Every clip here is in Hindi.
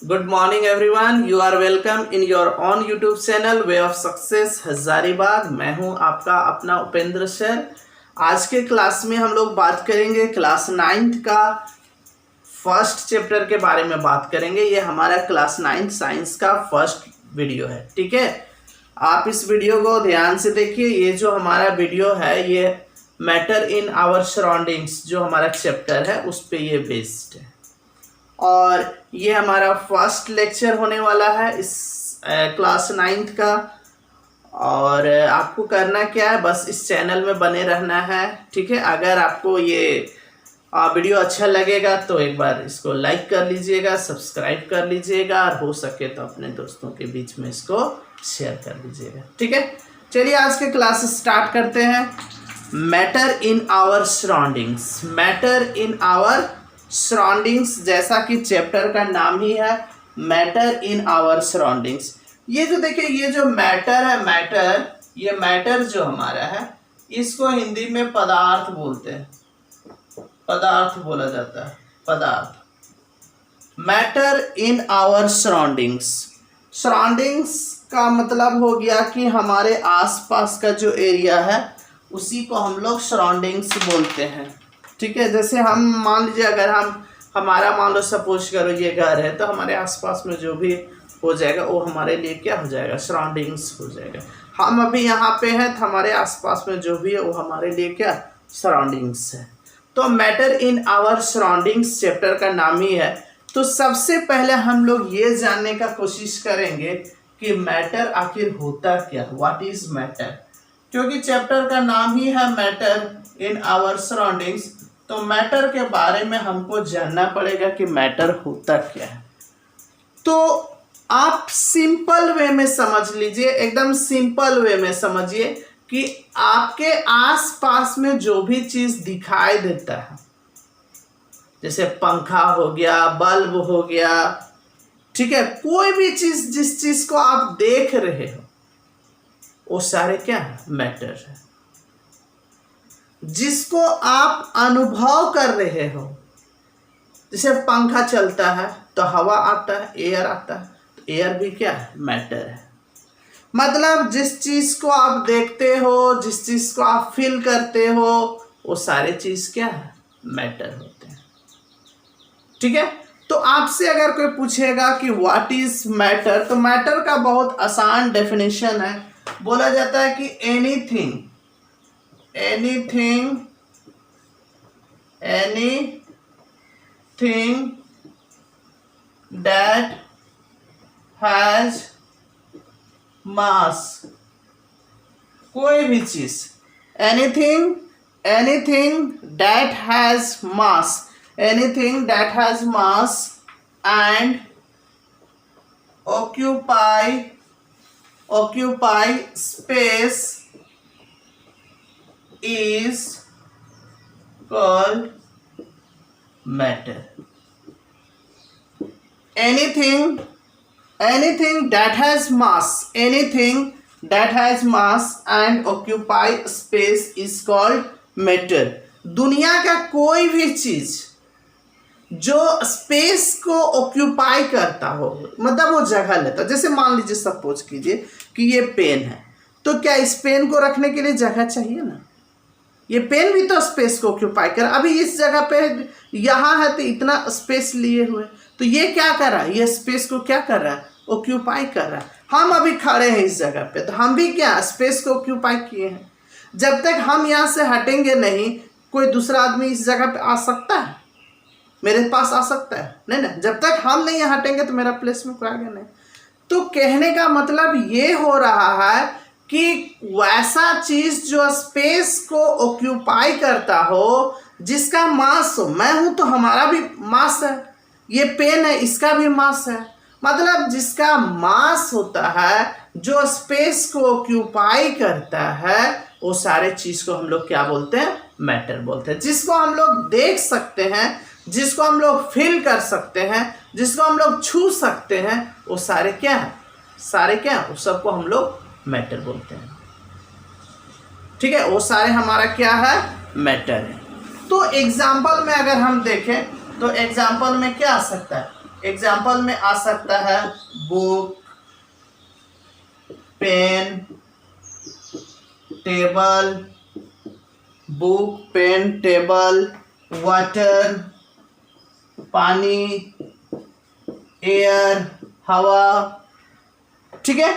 Good morning everyone. You are welcome in your own YouTube channel Way of Success Hazaribagh. मैं हूं आपका अपना उपेंद्र सर। आज के क्लास में हम लोग बात करेंगे क्लास 9th का फर्स्ट चैप्टर के बारे में बात करेंगे। ये हमारा क्लास 9th साइंस का फर्स्ट वीडियो है, ठीक है। आप इस वीडियो को ध्यान से देखिए। ये जो हमारा वीडियो है ये मैटर इन आवर सराउंडिंग्स जो हमारा चैप्टर है उस पे ये बेस्ड है और ये हमारा फर्स्ट लेक्चर होने वाला है इस क्लास 9th का। और आपको करना क्या है, बस इस चैनल में बने रहना है, ठीक है। अगर आपको ये वीडियो अच्छा लगेगा तो एक बार इसको लाइक कर लीजिएगा, सब्सक्राइब कर लीजिएगा और हो सके तो अपने दोस्तों के बीच में इसको शेयर कर लीजिएगा, ठीक है। चलिए आज के क्लास स्टार्ट करते हैं। Matter in our surroundings. Matter in our surroundings, जैसा कि चैप्टर का नाम ही है मैटर इन आवर सराउंडिंग्स। ये जो देखिए ये जो मैटर है, ये मैटर जो हमारा है इसको हिंदी में पदार्थ बोलते हैं, पदार्थ बोला जाता है, पदार्थ। Matter in our surroundings. Surroundings का मतलब हो गया कि हमारे आसपास का जो एरिया है उसी को हम लोग सराउंडिंग्स बोलते हैं, ठीक है। जैसे हम मान लीजिए अगर हमारा मान लो सपोज करो ये घर है तो हमारे आसपास में जो भी हो जाएगा वो हमारे लिए क्या हो जाएगा, सराउंडिंग्स हो जाएगा। हम अभी यहाँ पे हैं तो हमारे आसपास में जो भी है वो हमारे लिए क्या, सराउंडिंग्स है। तो matter in our surroundings chapter का नाम ही है। तो सबसे पहले हम लोग ये जानने का कोशिश करेंगे कि मैटर आखिर होता क्या, व्हाट इज मैटर। क्योंकि चैप्टर का नाम ही है मैटर इन आवर सराउंडिंग्स, तो मैटर के बारे में हमको जानना पड़ेगा कि मैटर होता क्या है। तो आप सिंपल वे में समझ लीजिए, एकदम सिंपल वे में समझिए कि आपके आसपास में जो भी चीज दिखाई देता है, जैसे पंखा हो गया, बल्ब हो गया, ठीक है, कोई भी चीज जिस चीज को आप देख रहे हो वो सारे क्या है, मैटर है। जिसको आप अनुभव कर रहे हो, जैसे पंखा चलता है तो हवा आता है, एयर आता है, तो एयर भी क्या है, मैटर है। मतलब जिस चीज को आप देखते हो, जिस चीज को आप फील करते हो वो सारे चीज क्या है, मैटर होते हैं, ठीक है। तो आपसे अगर कोई पूछेगा कि व्हाट इज मैटर, तो मैटर का बहुत आसान डेफिनेशन है। बोला जाता है कि एनीथिंग that has mass। कोई भी चीज, anything that has mass and occupy space is called matter। anything that has mass and occupy space is called matter। दुनिया का कोई भी चीज जो स्पेस को ऑक्यूपाई करता हो, मतलब वो जगह लेता, जैसे मान लीजिए सपोज कीजिए कि ये पेन है, तो क्या इस पेन को रखने के लिए जगह चाहिए ना। ये पेन भी तो स्पेस को ऑक्यूपाई कर, अभी इस जगह पे यहाँ है तो इतना स्पेस लिए हुए, तो ये क्या कर रहा है, ये स्पेस को क्या कर रहा है, ऑक्यूपाई कर रहा है। हम अभी खड़े हैं इस जगह पे तो हम भी क्या स्पेस को ऑक्यूपाई किए हैं। जब तक हम यहाँ से हटेंगे नहीं, कोई दूसरा आदमी इस जगह पे आ सकता है, मेरे पास आ सकता है नहीं ना। जब तक हम नहीं हटेंगे तो मेरा प्लेस में कोई आगे नहीं। तो कहने का मतलब ये हो रहा है कि वैसा चीज जो स्पेस को ऑक्यूपाई करता हो, जिसका मास हो, मैं हूं तो हमारा भी मास है, ये पेन है इसका भी मास है, मतलब जिसका मास होता है, जो स्पेस को ऑक्यूपाई करता है, वो सारे चीज को हम लोग क्या बोलते हैं, मैटर बोलते हैं। जिसको हम लोग देख सकते हैं, जिसको हम लोग फील कर सकते हैं, जिसको हम लोग छू सकते हैं, वो सारे क्या है, सारे क्या है, उस सबको हम लोग मैटर बोलते हैं, ठीक है। वो सारे हमारा क्या है, मैटर है। तो एग्जाम्पल में अगर हम देखें तो एग्जाम्पल में क्या आ सकता है, एग्जाम्पल में आ सकता है book, pen, table, book, pen, table, water, पानी, एयर, हवा, ठीक है,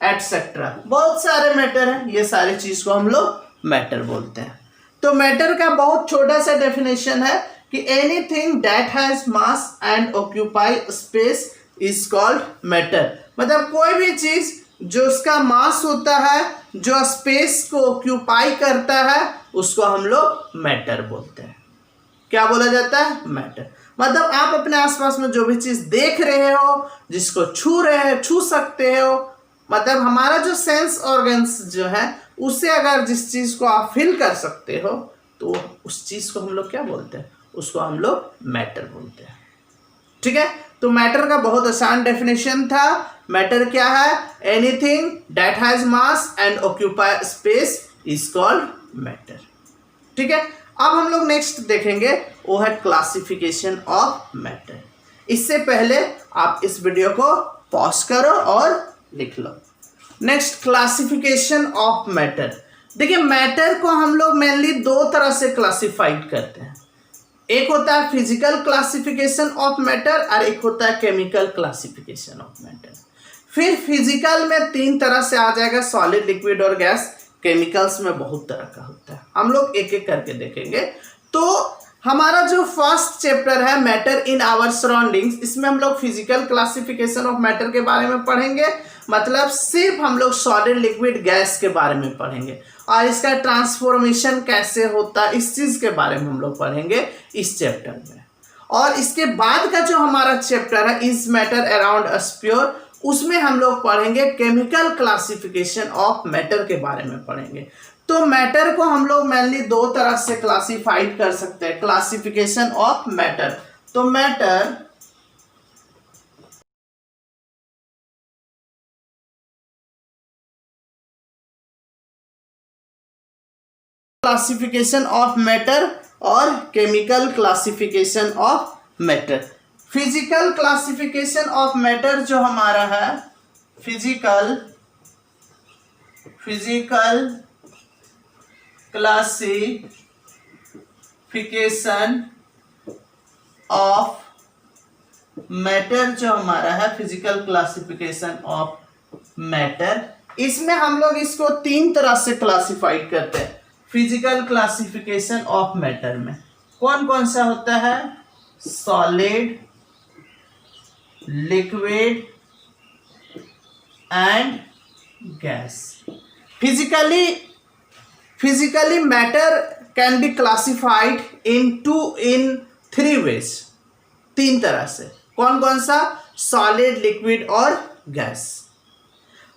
एटसेट्रा। बहुत सारे मैटर हैं, ये सारे चीज को हम लोग मैटर बोलते हैं। तो मैटर का बहुत छोटा सा डेफिनेशन है कि anything that has mass and occupy space is called matter. मतलब कोई भी चीज जो उसका मास होता है, जो स्पेस को ऑक्यूपाई करता है, उसको हम लोग मैटर बोलते हैं। क्या बोला जाता है? मैटर। मतलब आप अपने आसपास में जो भी चीज देख रहे हो, जिसको छू रहे हैं, छू सकते हो, मतलब हमारा जो सेंस ऑर्गन्स जो है, उससे अगर जिस चीज को आप फील कर सकते हो, तो उस चीज को हम लोग क्या बोलते हैं? उसको हम लोग मैटर बोलते हैं। ठीक है, तो मैटर का बहुत आसान डेफिनेशन था। मैटर क्या है? Anything that has mass and occupy space is called matter. ठीक है, अब हम लोग नेक्स्ट देखेंगे, वो है क्लासिफिकेशन ऑफ मैटर। इससे पहले आप इस वीडियो को पॉज करो और लिख लो। Next, classification of matter. देखिए, मैटर को हम लोग मेनली दो तरह से क्लासिफाइड करते हैं। एक होता है फिजिकल क्लासिफिकेशन ऑफ मैटर और एक होता है केमिकल क्लासिफिकेशन ऑफ मैटर। फिर फिजिकल में तीन तरह से आ जाएगा, सॉलिड, लिक्विड और गैस। केमिकल्स में बहुत तरह का होता है, हम लोग एक एक करके देखेंगे। तो हमारा जो फर्स्ट चैप्टर है मैटर इन आवर सराउंडिंग्स, इसमें हम लोग फिजिकल क्लासिफिकेशन ऑफ मैटर के बारे में पढ़ेंगे। मतलब सिर्फ हम लोग सॉलिड, लिक्विड, गैस के बारे में पढ़ेंगे और इसका ट्रांसफॉर्मेशन कैसे होता है, इस चीज के बारे में हम लोग पढ़ेंगे इस चैप्टर में। और इसके बाद का जो हमारा चैप्टर है is matter around us pure, उसमें हम लोग पढ़ेंगे केमिकल क्लासिफिकेशन ऑफ मैटर के बारे में पढ़ेंगे। तो मैटर को हम लोग मेनली दो तरह से क्लासिफाइड कर सकते हैं, क्लासिफिकेशन ऑफ मैटर। तो मैटर क्लासिफिकेशन ऑफ मैटर और chemical classification of matter. Physical classification of matter जो हमारा है, फिजिकल क्लासिफिकेशन ऑफ मैटर जो हमारा है, फिजिकल क्लासिफिकेशन ऑफ मैटर, इसमें हम लोग इसको तीन तरह से क्लासिफाइड करते हैं। फिजिकल क्लासिफिकेशन ऑफ मैटर में कौन कौन सा होता है? Solid, liquid and gas. Physically matter can be classified in three ways, तीन तरह से। कौन कौन सा? सॉलिड, लिक्विड और गैस।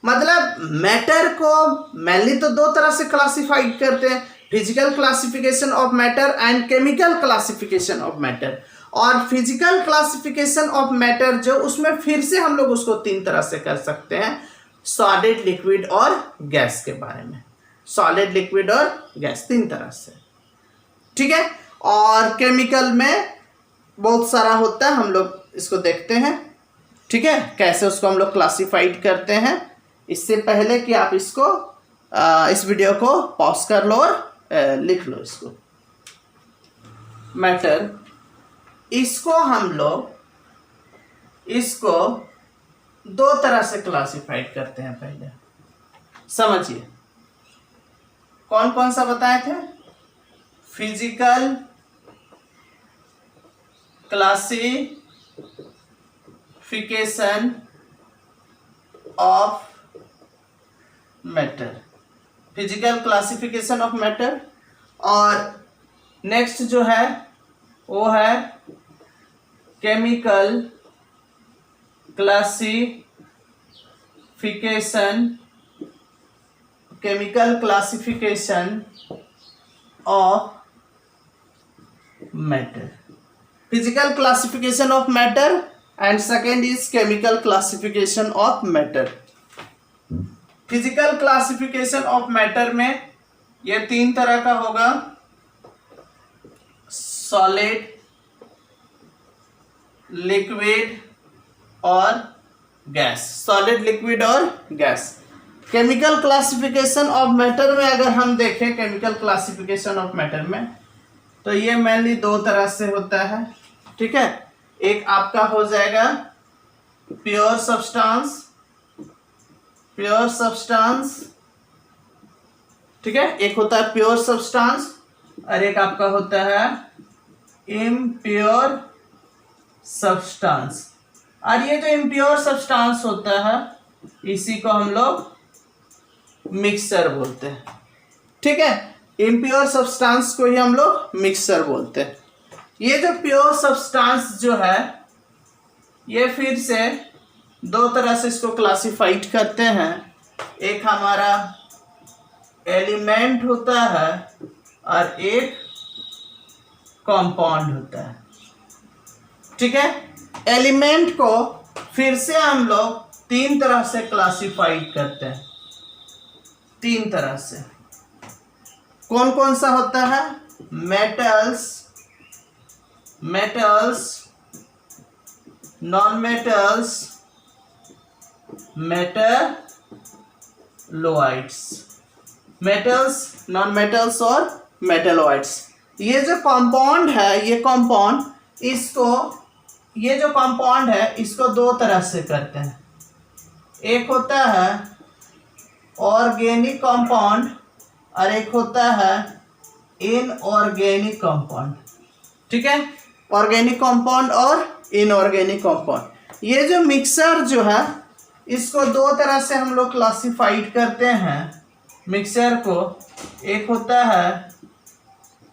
मतलब मैटर को मेनली तो दो तरह से क्लासिफाइड करते हैं, physical classification of matter and chemical classification of matter. और फिजिकल क्लासिफिकेशन ऑफ मैटर जो, उसमें फिर से हम लोग उसको तीन तरह से कर सकते हैं, सॉलिड, लिक्विड और गैस के बारे में। सॉलिड, लिक्विड और गैस, तीन तरह से। ठीक है, और केमिकल में बहुत सारा होता है, हम लोग इसको देखते हैं। ठीक है, कैसे उसको हम लोग क्लासिफाइड करते हैं। इससे पहले कि आप इसको इस वीडियो को पॉज कर लो और लिख लो इसको। मैटर, इसको हम लोग इसको दो तरह से क्लासिफाइड करते हैं। पहले समझिए कौन कौन सा बताए थे? Physical classification of matter, physical classification of matter. और नेक्स्ट जो है वो है chemical classification of matter. Physical classification of matter and second is chemical classification of matter. Physical classification of matter में ये तीन तरह का होगा, सॉलिड, लिक्विड और गैस, सॉलिड, लिक्विड और gas. Chemical classification of matter में अगर हम देखें केमिकल क्लासिफिकेशन ऑफ मैटर में, तो ये मेनली दो तरह से होता है, ठीक है। एक आपका हो जाएगा प्योर सब्सटेंस, ठीक है, एक होता है प्योर सब्सटेंस और एक आपका होता है इम्प्योर सब्सटेंस। और ये जो इम्प्योर सब्सटेंस होता है इसी को हम लोग मिक्सचर बोलते हैं, ठीक है। इम्प्योर सब्सटेंस को ही हम लोग मिक्सचर बोलते हैं। ये जो प्योर सब्सटेंस जो है ये फिर से दो तरह से इसको क्लासिफाइड करते हैं। एक हमारा एलिमेंट होता है और एक कंपाउंड होता है, ठीक है। एलिमेंट को फिर से हम लोग तीन तरह से क्लासिफाइड करते हैं, तीन तरह से। कौन कौन सा होता है? Metals, non metals, metalloids, metals, non metals और मेटलोइड्स। ये जो कंपाउंड है, ये कंपाउंड, इसको, ये जो कंपाउंड है इसको दो तरह से करते हैं। एक होता है ऑर्गेनिक कंपाउंड और एक होता है इनऑर्गेनिक कंपाउंड, ठीक है। ऑर्गेनिक कंपाउंड और इनऑर्गेनिक कंपाउंड। ये जो मिक्सर जो है इसको दो तरह से हम लोग क्लासिफाइड करते हैं मिक्सर को। एक होता है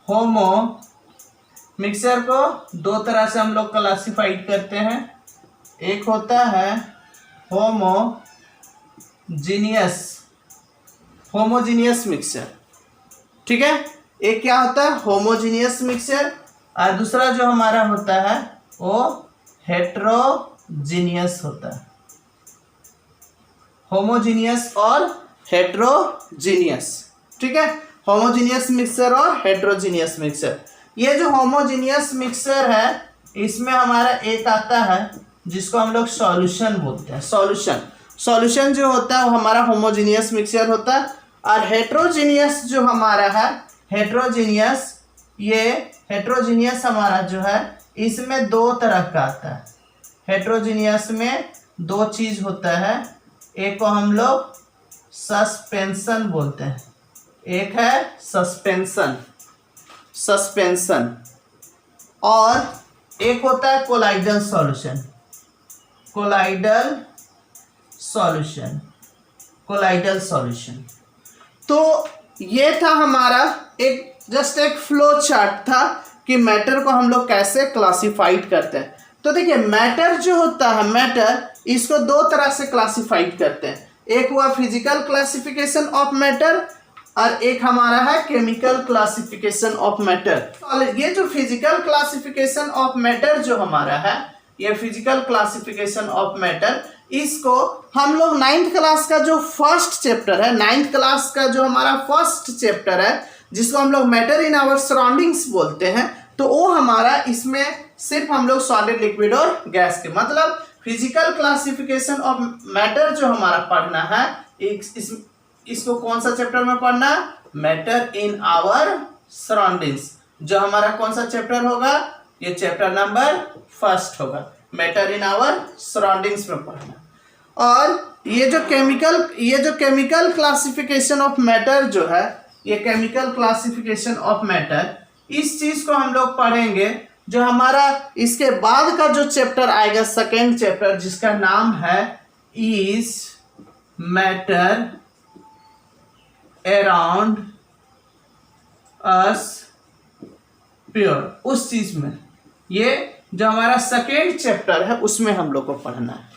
होमो, मिक्सर को दो तरह से हम लोग क्लासिफाइड करते हैं। एक होता है होमोजीनियस मिक्सर, ठीक है। एक क्या होता है? Homogeneous mixer. और दूसरा जो हमारा होता है वो हेट्रोजीनियस होता है। होमोजीनियस और हेट्रोजीनियस, ठीक है। होमोजीनियस मिक्सर और हेट्रोजीनियस मिक्सर। ये जो होमोजीनियस मिक्सर है इसमें हमारा एक आता है जिसको हम लोग सॉल्यूशन बोलते हैं। सॉल्यूशन जो होता है वो हमारा होमोजीनियस मिक्सर होता है। और हेट्रोजीनियस जो हमारा है, हेट्रोजीनियस हमारा जो है इसमें दो तरह का आता है। हेट्रोजीनियस में दो चीज होता है। एक को हम लोग सस्पेंशन बोलते हैं, एक है सस्पेंशन और एक होता है कोलाइडल सॉल्यूशन। तो ये था हमारा एक जस्ट एक फ्लो चार्ट था कि मैटर को हम लोग कैसे क्लासिफाइड करते हैं। तो देखिए मैटर जो होता है, मैटर इसको दो तरह से क्लासिफाइड करते हैं। एक हुआ फिजिकल क्लासिफिकेशन ऑफ मैटर और एक हमारा है केमिकल क्लासिफिकेशन ऑफ मैटर। ये जो फिजिकल क्लासिफिकेशन ऑफ मैटर जो हमारा है, ये फिजिकल क्लासिफिकेशन ऑफ मैटर, इसको हम लोग 9th क्लास का जो फर्स्ट चैप्टर है, 9th क्लास का जो हमारा फर्स्ट चैप्टर है जिसको हम लोग मैटर इन आवर सराउंडिंग्स बोलते हैं, तो वो हमारा इसमें सिर्फ हम लोग सॉलिड, लिक्विड और गैस के, मतलब फिजिकल क्लासिफिकेशन ऑफ मैटर जो हमारा पढ़ना है, इसको कौन सा चैप्टर में पढ़ना? Matter in our surroundings. जो हमारा कौन सा चैप्टर होगा? ये चैप्टर नंबर फर्स्ट होगा, मैटर इन आवर सराउंडिंग्स में पढ़ना। और ये जो केमिकल क्लासिफिकेशन ऑफ मैटर जो है, ये केमिकल क्लासिफिकेशन ऑफ मैटर, इस चीज को हम लोग पढ़ेंगे। जो हमारा इसके बाद का जो चैप्टर आएगा, सेकेंड चैप्टर, जिसका नाम है is matter around us pure, उस चीज में, ये जो हमारा सेकेंड चैप्टर है उसमें हम लोग को पढ़ना है।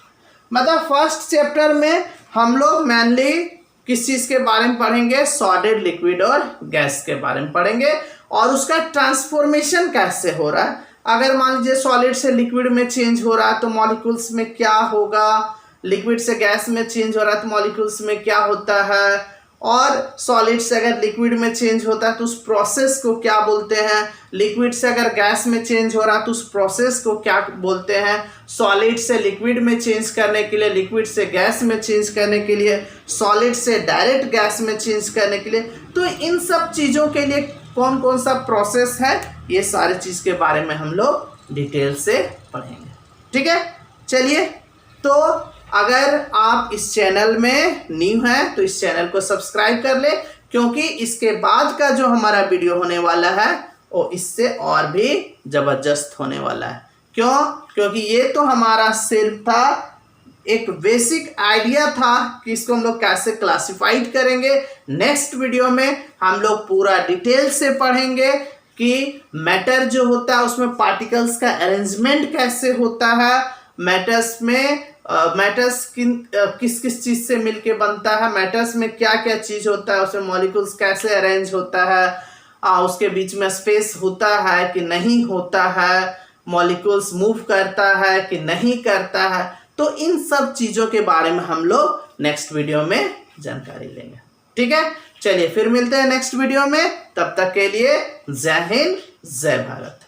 मतलब फर्स्ट चैप्टर में हम लोग मेनली किस चीज के बारे में पढ़ेंगे? सॉलिड, लिक्विड और गैस के बारे में पढ़ेंगे और उसका ट्रांसफॉर्मेशन कैसे हो रहा है। अगर मान लीजिए सॉलिड से लिक्विड में चेंज हो रहा है तो मॉलिक्यूल्स में क्या होगा, लिक्विड से गैस में चेंज हो रहा है तो मॉलिक्यूल्स में क्या होता है, और सॉलिड से अगर लिक्विड में चेंज होता है तो उस प्रोसेस को क्या बोलते हैं, लिक्विड से अगर गैस में चेंज हो रहा है तो उस प्रोसेस को क्या बोलते हैं, सॉलिड से लिक्विड में चेंज करने के लिए, लिक्विड से गैस में चेंज करने के लिए, सॉलिड से डायरेक्ट गैस में चेंज करने के लिए। तो इन सब चीज़ों के लिए कौन कौन सा प्रोसेस है, ये सारी चीज़ के बारे में हम लोग डिटेल से पढ़ेंगे। ठीक है, चलिए। तो अगर आप इस चैनल में न्यू हैं तो इस चैनल को सब्सक्राइब कर ले, क्योंकि इसके बाद का जो हमारा वीडियो होने वाला है वो इससे और भी ज़बरदस्त होने वाला है। क्यों? क्योंकि ये तो हमारा सिर्फ था एक बेसिक आइडिया था कि इसको हम लोग कैसे क्लासिफाइड करेंगे। नेक्स्ट वीडियो में हम लोग पूरा डिटेल से पढ़ेंगे कि मैटर जो होता है उसमें पार्टिकल्स का अरेंजमेंट कैसे होता है, मैटर्स में मैटर्स किस किस चीज़ से मिलके बनता है, मैटर्स में क्या क्या चीज़ होता है, उसमें मॉलिक्यूल्स कैसे अरेंज होता है, उसके बीच में स्पेस होता है कि नहीं होता है, मॉलिक्यूल्स मूव करता है कि नहीं करता है। तो इन सब चीज़ों के बारे में हम लोग नेक्स्ट वीडियो में जानकारी लेंगे। ठीक है, चलिए फिर मिलते हैं नेक्स्ट वीडियो में। तब तक के लिए जय हिंद, जय भारत।